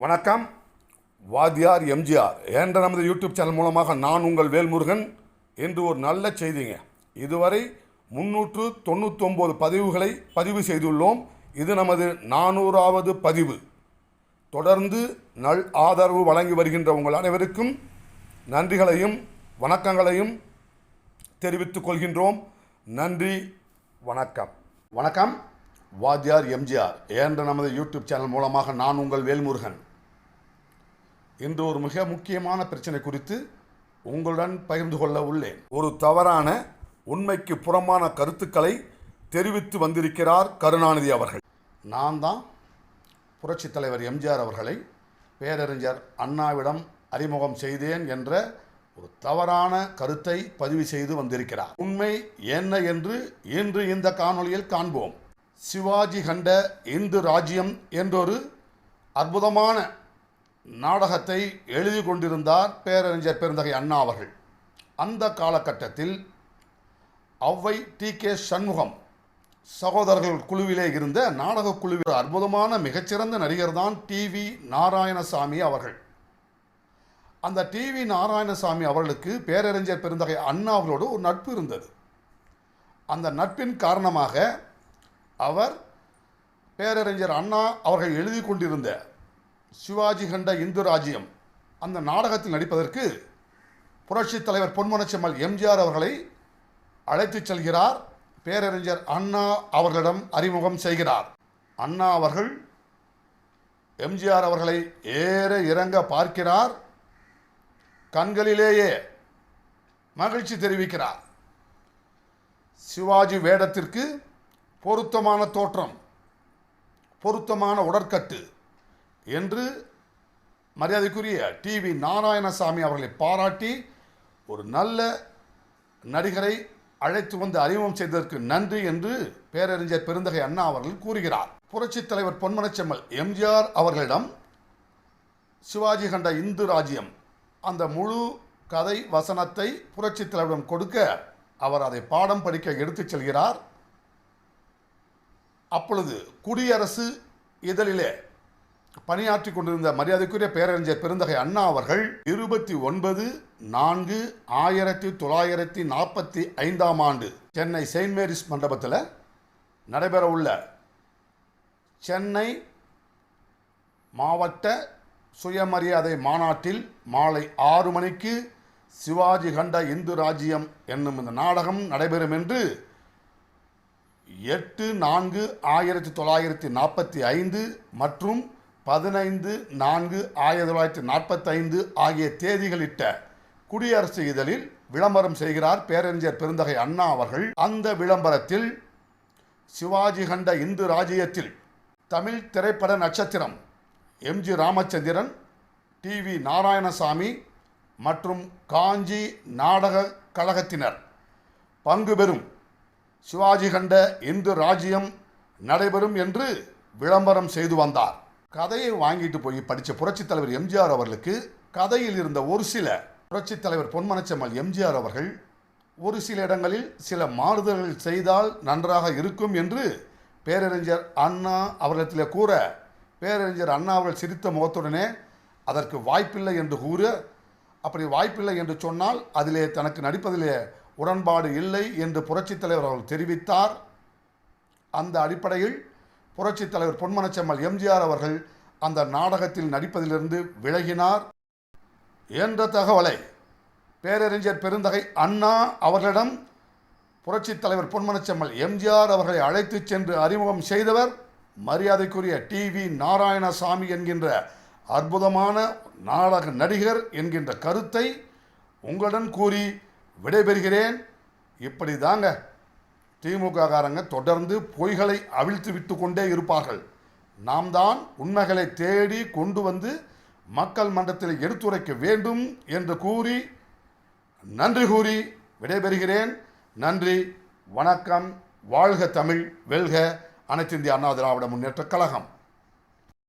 வணக்கம். வாத்தியார் எம்ஜிஆர் என்ற நமது யூடியூப் சேனல் மூலமாக நான் உங்கள் வேல்முருகன். என்று ஒரு நல்ல செய்திங்க. இதுவரை 399 பதிவுகளை பதிவு செய்துள்ளோம். இது நமது 400வது பதிவு. தொடர்ந்து நல் ஆதரவு வழங்கி வருகின்ற உங்கள் அனைவருக்கும் நன்றிகளையும் வணக்கங்களையும் தெரிவித்துக் கொள்கின்றோம். நன்றி, வணக்கம். வணக்கம். வாத்தியார் எம்ஜிஆர் என்ற நமது யூடியூப் சேனல் மூலமாக நான் உங்கள் வேல்முருகன். இன்று ஒரு மிக முக்கியமான பிரச்சனை குறித்து உங்களுடன் பகிர்ந்து கொள்ள உள்ளேன். ஒரு தவறான உண்மைக்கு புறமான கருத்துக்களை தெரிவித்து வந்திருக்கிறார் கருணாநிதி அவர்கள். நான் தான் புரட்சித் தலைவர் எம்ஜிஆர் அவர்களை பேரறிஞர் அண்ணாவிடம் அறிமுகம் செய்தேன் என்ற ஒரு தவறான கருத்தை பதிவு செய்து வந்திருக்கிறார். உண்மை என்ன என்று இன்று இந்த காணொளியில் காண்போம். சிவாஜி கண்ட இந்து ராஜ்யம் என்றொரு அற்புதமான நாடகத்தை எழுதி கொண்டிருந்தார் பேரறிஞர் பெருந்தகை அண்ணா அவர்கள். அந்த காலகட்டத்தில் ஔவை டி.கே. சண்முகம் சகோதரர்கள் குழுவிலே இருந்த நாடக குழுவில் அற்புதமான மிகச்சிறந்த நடிகர் தான் டி.வி. நாராயணசாமி அவர்கள். அந்த டி.வி. நாராயணசாமி அவர்களுக்கு பேரறிஞர் பெருந்தகை அண்ணா அவர்களோடு ஒரு நட்பு இருந்தது. அந்த நட்பின் காரணமாக அவர் பேரறிஞர் அண்ணா அவர்கள் எழுதி கொண்டிருந்த சிவாஜி கண்ட இந்து ராஜ்யம் அந்த நாடகத்தில் நடிப்பதற்கு புரட்சித் தலைவர் பொன்மனச்செம்மல் எம்ஜிஆர் அவர்களை அழைத்துச் செல்கிறார். பேரறிஞர் அண்ணா அவர்களிடம் அறிமுகம் செய்கிறார். அண்ணா அவர்கள் எம்ஜிஆர் அவர்களை ஏற இறங்க பார்க்கிறார். கண்களிலேயே மகிழ்ச்சி தெரிவிக்கிறார். சிவாஜி வேடத்திற்கு பொருத்தமான தோற்றம், பொருத்தமான உடற்கட்டு என்று மரியாதைக்குரிய டி.வி. நாராயணசாமி அவர்களை பாராட்டி ஒரு நல்ல நடிகரை அழைத்து வந்து அறிமுகம் செய்ததற்கு நன்றி என்று பேரறிஞர் பெருந்தகை அண்ணா அவர்கள் கூறுகிறார். புரட்சித் தலைவர் பொன்மனச்செம்மல் எம்ஜிஆர் அவர்களிடம் சிவாஜி கண்ட இந்து ராஜ்யம் அந்த முழு கதை வசனத்தை புரட்சித் தலைவரிடம் கொடுக்க அவர் அதை பாடம் படிக்க எடுத்துச் செல்கிறார். அப்பொழுது குடியரசு இதழிலே பணியாற்றி கொண்டிருந்த மரியாதைக்குரிய பேரறிஞர் பெருந்தகை அண்ணா அவர்கள் 29/4/1945 ஆண்டு சென்னை செயின்ட் மேரிஸ் மண்டபத்தில் நடைபெறவுள்ள சென்னை மாவட்ட சுயமரியாதை மாநாட்டில் மாலை 6 மணிக்கு சிவாஜி கண்ட இந்து ராஜ்யம் என்னும் இந்த நாடகம் நடைபெறும் என்று 8/4/1945 மற்றும் 15/4/1945 ஆகிய தேதிகளிட்ட குடியரசு இதழில் விளம்பரம் செய்கிறார் பேரறிஞர் பெருந்தகை அண்ணா அவர்கள். அந்த விளம்பரத்தில் சிவாஜி கண்ட இந்து ராஜ்யத்தில் தமிழ் திரைப்பட நட்சத்திரம் எம்.ஜி. ராமச்சந்திரன், டி.வி. நாராயணசாமி மற்றும் காஞ்சி நாடக கழகத்தினர் பங்கு பெறும் சிவாஜி கண்ட இந்து ராஜ்யம் நடைபெறும் என்று விளம்பரம் செய்து வந்தார். கதையை வாங்கிட்டு போய் படித்த புரட்சித் தலைவர் எம்ஜிஆர் அவர்களுக்கு கதையில் இருந்த ஒரு சில புரட்சித் தலைவர் பொன்மனச்செம்மல் எம்ஜிஆர் அவர்கள் ஒரு சில இடங்களில் சில மாறுதல்கள் செய்தால் நன்றாக இருக்கும் என்று பேரறிஞர் அண்ணா அவர்களிடத்திலே கூற, பேரறிஞர் அண்ணா அவர்கள் சிரித்த முகத்துடனே அதற்கு வாய்ப்பில்லை என்று கூற, அப்படி வாய்ப்பில்லை என்று சொன்னால் அதிலே தனக்கு நடிப்பதிலே உடன்பாடு இல்லை என்று புரட்சித் தலைவர் அவர்கள் தெரிவித்தார். அந்த அடிப்படையில் புரட்சித் தலைவர் பொன்மனச்செம்மல் எம்ஜிஆர் அவர்கள் அந்த நாடகத்தில் நடிப்பதிலிருந்து விலகினார் என்ற தகவலை பேரறிஞர் பெருந்தகை அண்ணா அவர்களிடம் புரட்சித் தலைவர் பொன்மனச்செம்மல் எம்ஜிஆர் அவர்களை அழைத்து சென்று அறிமுகம் செய்தவர் மரியாதைக்குரிய டி.வி. நாராயணசாமி என்கின்ற அற்புதமான நாடக நடிகர் என்கின்ற கருத்தை உங்களுடன் கூறி விடைபெறுகிறேன். இப்படி தாங்க திமுக காரங்க தொடர்ந்து பொய்களை அவிழ்த்து விட்டு கொண்டே இருப்பார்கள். நாம் தான் உண்மைகளை தேடி கொண்டு வந்து மக்கள் மன்றத்தில் எடுத்துரைக்க வேண்டும் என்று கூறி நன்றி கூறி விடைபெறுகிறேன். நன்றி, வணக்கம். வாழ்க தமிழ், வெல்க அனைத்து இந்திய அண்ணா திராவிட முன்னேற்றக் கழகம்.